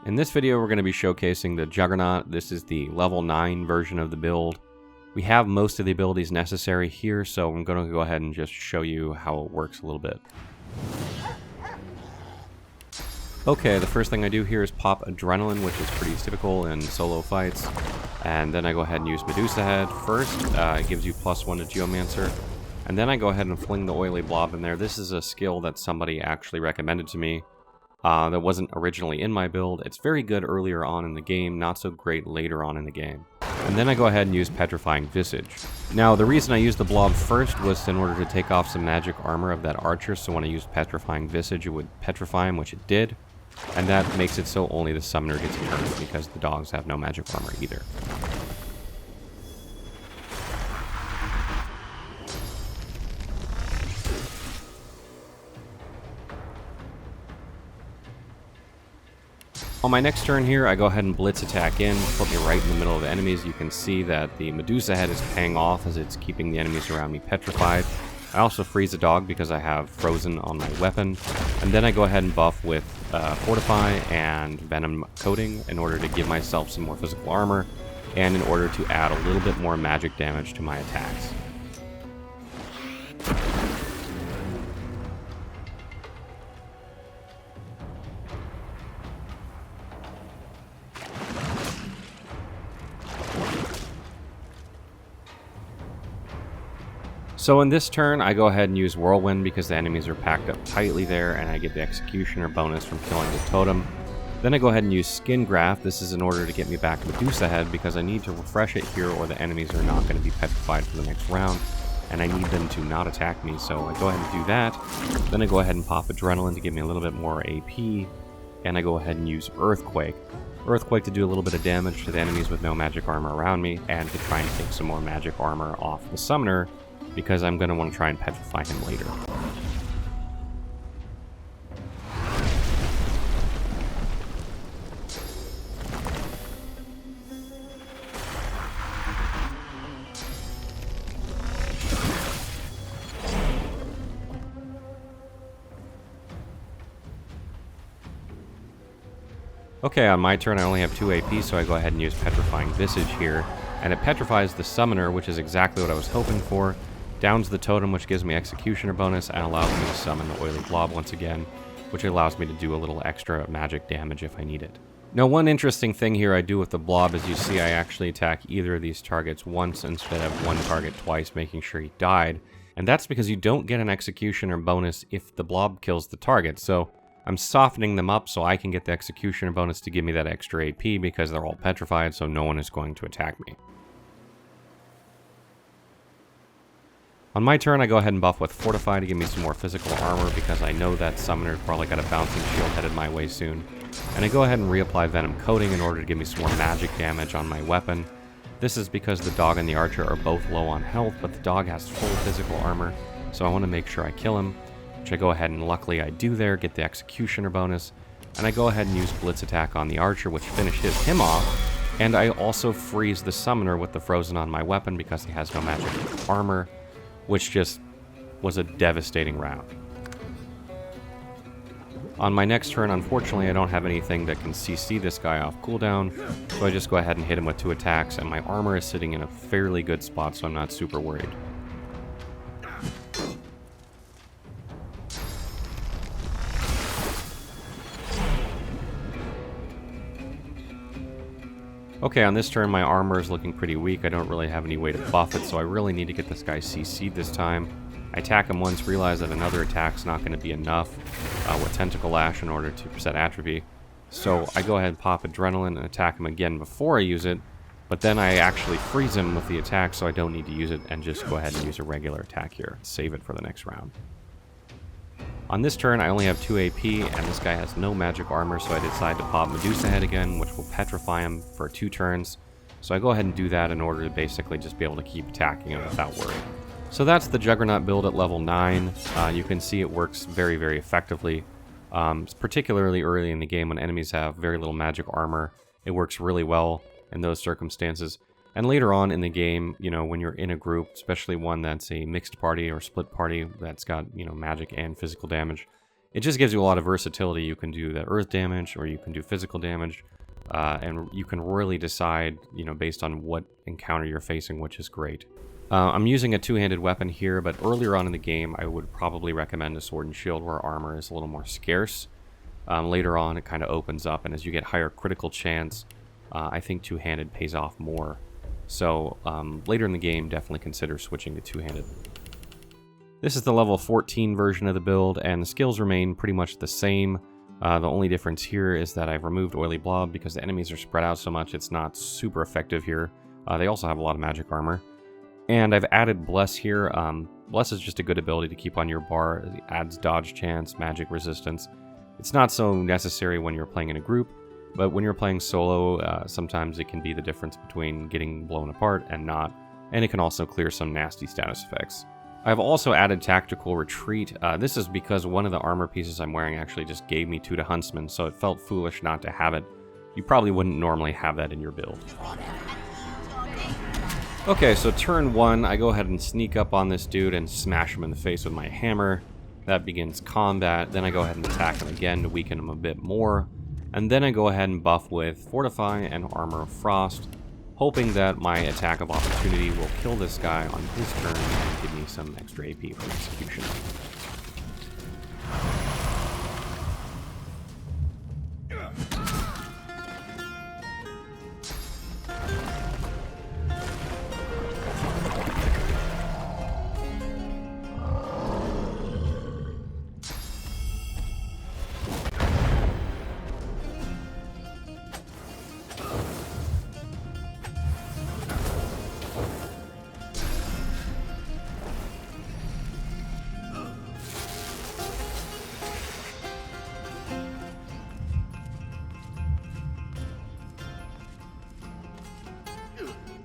In this video, we're going to be showcasing the Juggernaut. This is the level 9 version of the build. We have most of the abilities necessary here, so I'm going to go ahead and just show you how it works a little bit. Okay, the first thing I do here is pop Adrenaline, which is pretty typical in solo fights. And then I go ahead and use Medusa Head first. It gives you +1 to Geomancer. And then I go ahead and fling the Oily Blob in there. This is a skill that somebody actually recommended to me. That wasn't originally in my build. It's very good earlier on in the game, not so great later on in the game. And then I go ahead and use Petrifying Visage. Now, the reason I used the blob first was in order to take off some magic armor of that archer, so when I used Petrifying Visage, it would petrify him, which it did. And that makes it so only the summoner gets turned, because the dogs have no magic armor either. On my next turn here, I go ahead and blitz attack in, put me right in the middle of the enemies. You can see that the Medusa Head is paying off as it's keeping the enemies around me petrified. I also freeze a dog because I have Frozen on my weapon. And then I go ahead and buff with Fortify and Venom Coating in order to give myself some more physical armor and in order to add a little bit more magic damage to my attacks. So in this turn, I go ahead and use Whirlwind because the enemies are packed up tightly there, and I get the Executioner bonus from killing the totem. Then I go ahead and use Skin Graft. This is in order to get me back Medusa Head because I need to refresh it here or the enemies are not going to be petrified for the next round, and I need them to not attack me, so I go ahead and do that. Then I go ahead and pop Adrenaline to give me a little bit more AP, and I go ahead and use Earthquake. Earthquake to do a little bit of damage to the enemies with no magic armor around me, and to try and take some more magic armor off the summoner, because I'm going to want to try and petrify him later. Okay, on my turn I only have 2 AP, so I go ahead and use Petrifying Visage here, and it petrifies the summoner, which is exactly what I was hoping for. Downs the totem, which gives me Executioner bonus, and allows me to summon the Oily Blob once again, which allows me to do a little extra magic damage if I need it. Now, one interesting thing here I do with the blob is you see I actually attack either of these targets once instead of one target twice, making sure he died. And that's because you don't get an Executioner bonus if the blob kills the target, so I'm softening them up so I can get the Executioner bonus to give me that extra AP because they're all petrified, so no one is going to attack me. On my turn, I go ahead and buff with Fortify to give me some more physical armor because I know that summoner's probably got a bouncing shield headed my way soon. And I go ahead and reapply Venom Coating in order to give me some more magic damage on my weapon. This is because the dog and the archer are both low on health, but the dog has full physical armor, so I want to make sure I kill him, which I go ahead and luckily I do there, get the Executioner bonus, and I go ahead and use Blitz Attack on the archer, which finishes him off, and I also freeze the summoner with the Frozen on my weapon because he has no magic armor, which just was a devastating round. On my next turn, unfortunately, I don't have anything that can CC this guy off cooldown, so I just go ahead and hit him with 2 attacks, and my armor is sitting in a fairly good spot, so I'm not super worried. Okay, on this turn, my armor is looking pretty weak. I don't really have any way to buff it, so I really need to get this guy CC'd this time. I attack him once, realize that another attack's not going to be enough with Tentacle Lash in order to set atrophy. So I go ahead and pop Adrenaline and attack him again before I use it, but then I actually freeze him with the attack, so I don't need to use it, and just go ahead and use a regular attack here. Save it for the next round. On this turn, I only have 2 AP, and this guy has no magic armor, so I decide to pop Medusa Head again, which will petrify him for 2 turns. So I go ahead and do that in order to basically just be able to keep attacking him without worry. So that's the Juggernaut build at level 9. You can see it works very, very effectively, particularly early in the game when enemies have very little magic armor. It works really well in those circumstances. And later on in the game, you know, when you're in a group, especially one that's a mixed party or split party that's got, you know, magic and physical damage, It just gives you a lot of versatility. You can do the earth damage, or you can do physical damage, and you can really decide, you know, based on what encounter you're facing, which is great. I'm using a two-handed weapon here, but earlier on in the game, I would probably recommend a sword and shield where armor is a little more scarce. Later on, it kind of opens up, and as you get higher critical chance, I think two-handed pays off more. So later in the game, definitely consider switching to two-handed. This is the level 14 version of the build, and the skills remain pretty much the same. The only difference here is that I've removed Oily Blob because the enemies are spread out so much it's not super effective here. They also have a lot of magic armor. And I've added Bless here. Bless is just a good ability to keep on your bar. It adds dodge chance, magic resistance. It's not so necessary when you're playing in a group, but when you're playing solo, sometimes it can be the difference between getting blown apart and not, and it can also clear some nasty status effects. I've also added Tactical Retreat. This is because one of the armor pieces I'm wearing actually just gave me 2 to Huntsman, so it felt foolish not to have it. You probably wouldn't normally have that in your build. Okay, so turn 1, I go ahead and sneak up on this dude and smash him in the face with my hammer. That begins combat. Then I go ahead and attack him again to weaken him a bit more. And then I go ahead and buff with Fortify and Armor of Frost, hoping that my attack of opportunity will kill this guy on his turn and give me some extra AP from execution.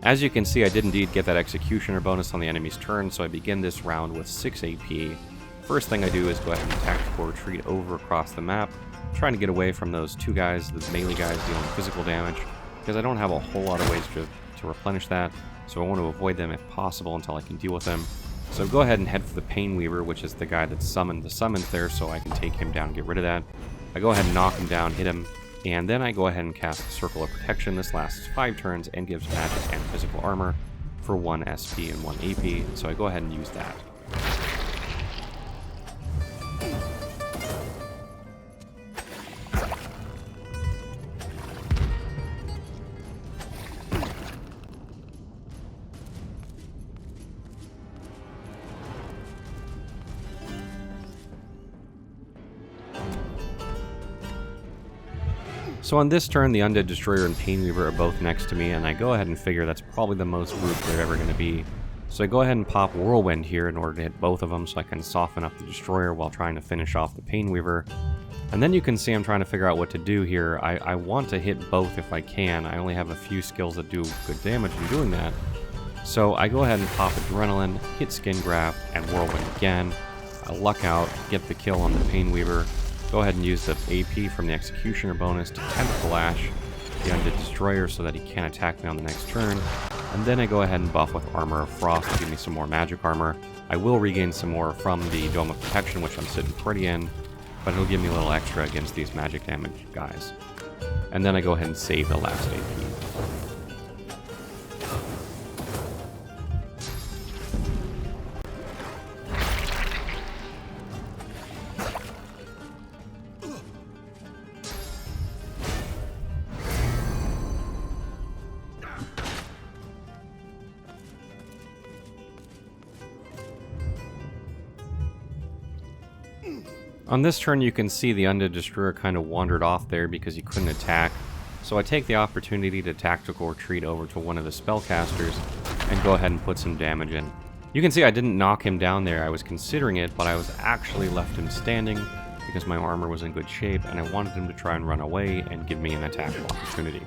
As you can see, I did indeed get that Executioner bonus on the enemy's turn, so I begin this round with 6 AP. First thing I do is go ahead and Tactical Retreat over across the map, trying to get away from those 2 guys, the melee guys dealing physical damage, because I don't have a whole lot of ways to replenish that, so I want to avoid them if possible until I can deal with them. So go ahead and head for the Painweaver, which is the guy that summoned the summons there, so I can take him down and get rid of that. I go ahead and knock him down, hit him, and then I go ahead and cast Circle of Protection. This lasts 5 turns and gives magic and physical armor for 1 SP and 1 AP, so I go ahead and use that. So on this turn, the Undead Destroyer and Painweaver are both next to me, and I go ahead and figure that's probably the most grouped they're ever going to be. So I go ahead and pop Whirlwind here in order to hit both of them so I can soften up the Destroyer while trying to finish off the Painweaver. And then you can see I'm trying to figure out what to do here. I want to hit both if I can. I only have a few skills that do good damage in doing that. So I go ahead and pop Adrenaline, hit Skin Graft, and Whirlwind again. I luck out, get the kill on the Painweaver. Go ahead and use the AP from the Executioner bonus to Tentacle Lash the Undead Destroyer so that he can't attack me on the next turn. And then I go ahead and buff with Armor of Frost to give me some more magic armor. I will regain some more from the Dome of Protection, which I'm sitting pretty in, but it'll give me a little extra against these magic damage guys. And then I go ahead and save the last AP. On this turn, you can see the Undead Destroyer kind of wandered off there because he couldn't attack. So I take the opportunity to Tactical Retreat over to one of the spellcasters and go ahead and put some damage in. You can see I didn't knock him down there. I was considering it, but I was actually left him standing because my armor was in good shape and I wanted him to try and run away and give me an attack opportunity.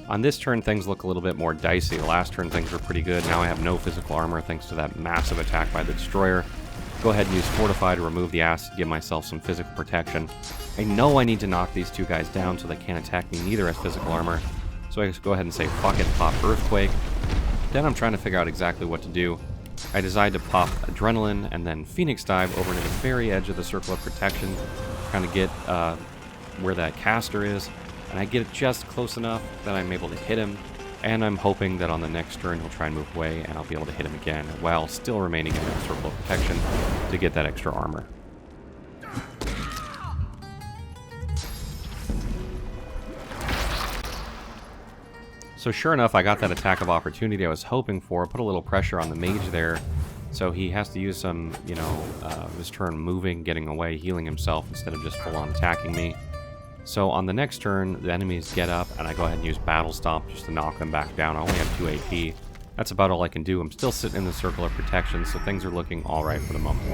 On this turn, things look a little bit more dicey. The last turn, things were pretty good. Now I have no physical armor thanks to that massive attack by the Destroyer. Go ahead and use Fortify to remove the acid, give myself some physical protection. I know I need to knock these two guys down so they can't attack me, neither has physical armor. So I just go ahead and say, fuck it, pop Earthquake. Then I'm trying to figure out exactly what to do. I decide to pop Adrenaline and then Phoenix Dive over to the very edge of the circle of protection, trying to get where that caster is. And I get it just close enough that I'm able to hit him, and I'm hoping that on the next turn he'll try and move away and I'll be able to hit him again while still remaining in that circle of protection to get that extra armor. So sure enough, I got that attack of opportunity I was hoping for, put a little pressure on the mage there, so he has to use some, his turn moving, getting away, healing himself instead of just full-on attacking me. So on the next turn, the enemies get up, and I go ahead and use Battle Stomp just to knock them back down. I only have 2 AP. That's about all I can do. I'm still sitting in the circle of protection, so things are looking alright for the moment.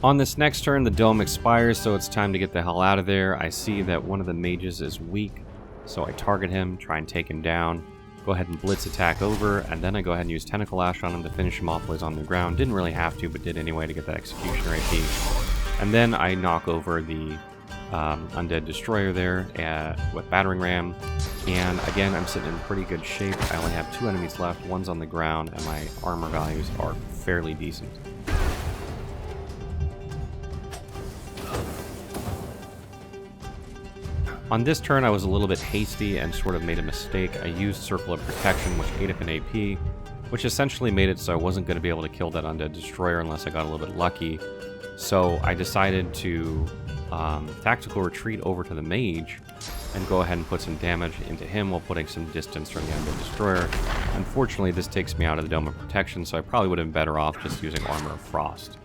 On this next turn, the dome expires, so it's time to get the hell out of there. I see that one of the mages is weak, so I target him, try and take him down. Go ahead and blitz attack over, and then I go ahead and use Tentacle Lash on him to finish him off while he's on the ground. Didn't really have to, but did anyway to get that Executioner AP. And then I knock over the Undead Destroyer there with Battering Ram. And again, I'm sitting in pretty good shape. I only have 2 enemies left, one's on the ground, and my armor values are fairly decent. On this turn, I was a little bit hasty and sort of made a mistake. I used Circle of Protection, which ate up an AP, which essentially made it so I wasn't going to be able to kill that Undead Destroyer unless I got a little bit lucky. So I decided to Tactical Retreat over to the Mage and go ahead and put some damage into him while putting some distance from the Undead Destroyer. Unfortunately, this takes me out of the Dome of Protection, so I probably would have been better off just using Armor of Frost.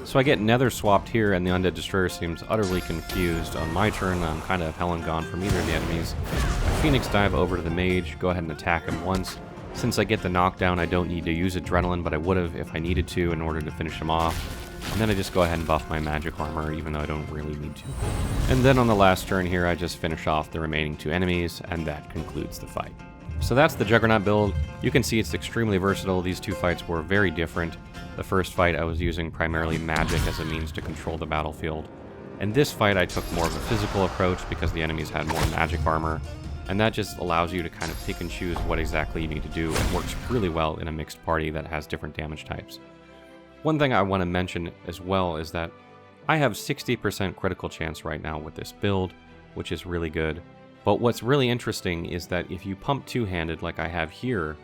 So I get Nether swapped here, and the Undead Destroyer seems utterly confused. On my turn, I'm kind of hell and gone from either of the enemies. I Phoenix Dive over to the Mage, go ahead and attack him once. Since I get the knockdown, I don't need to use Adrenaline, but I would have if I needed to in order to finish him off. And then I just go ahead and buff my magic armor, even though I don't really need to. And then on the last turn here, I just finish off the remaining 2 enemies, and that concludes the fight. So that's the Juggernaut build. You can see it's extremely versatile. These 2 fights were very different. The first fight I was using primarily magic as a means to control the battlefield. In this fight I took more of a physical approach because the enemies had more magic armor, and that just allows you to kind of pick and choose what exactly you need to do. It works really well in a mixed party that has different damage types. One thing I want to mention as well is that I have 60% critical chance right now with this build, which is really good. But what's really interesting is that if you pump two-handed like I have here,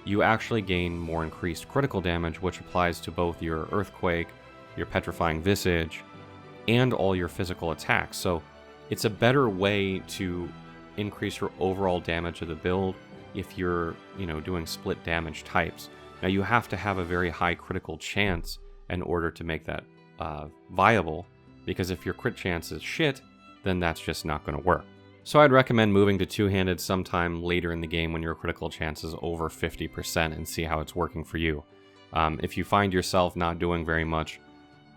you actually gain more increased critical damage, which applies to both your Earthquake, your Petrifying Visage, and all your physical attacks. So it's a better way to increase your overall damage of the build if you're, doing split damage types. Now you have to have a very high critical chance in order to make that viable, because if your crit chance is shit, then that's just not going to work. So I'd recommend moving to two-handed sometime later in the game when your critical chance is over 50% and see how it's working for you. If you find yourself not doing very much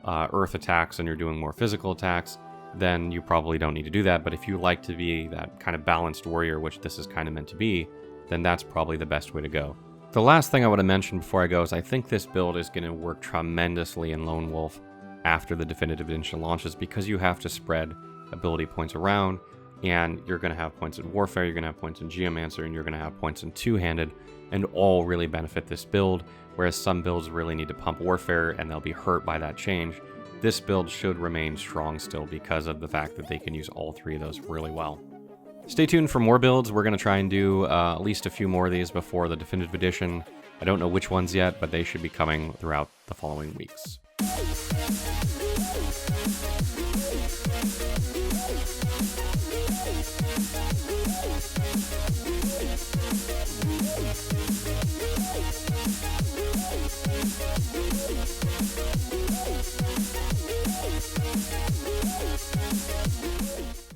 earth attacks and you're doing more physical attacks, then you probably don't need to do that. But if you like to be that kind of balanced warrior, which this is kind of meant to be, then that's probably the best way to go. The last thing I want to mention before I go is I think this build is going to work tremendously in Lone Wolf after the Definitive Edition launches, because you have to spread ability points around, and you're going to have points in Warfare, you're going to have points in Geomancer, and you're going to have points in Two-Handed, and all really benefit this build, whereas some builds really need to pump Warfare, and they'll be hurt by that change. This build should remain strong still because of the fact that they can use all three of those really well. Stay tuned for more builds. We're going to try and do at least a few more of these before the Definitive Edition. I don't know which ones yet, but they should be coming throughout the following weeks.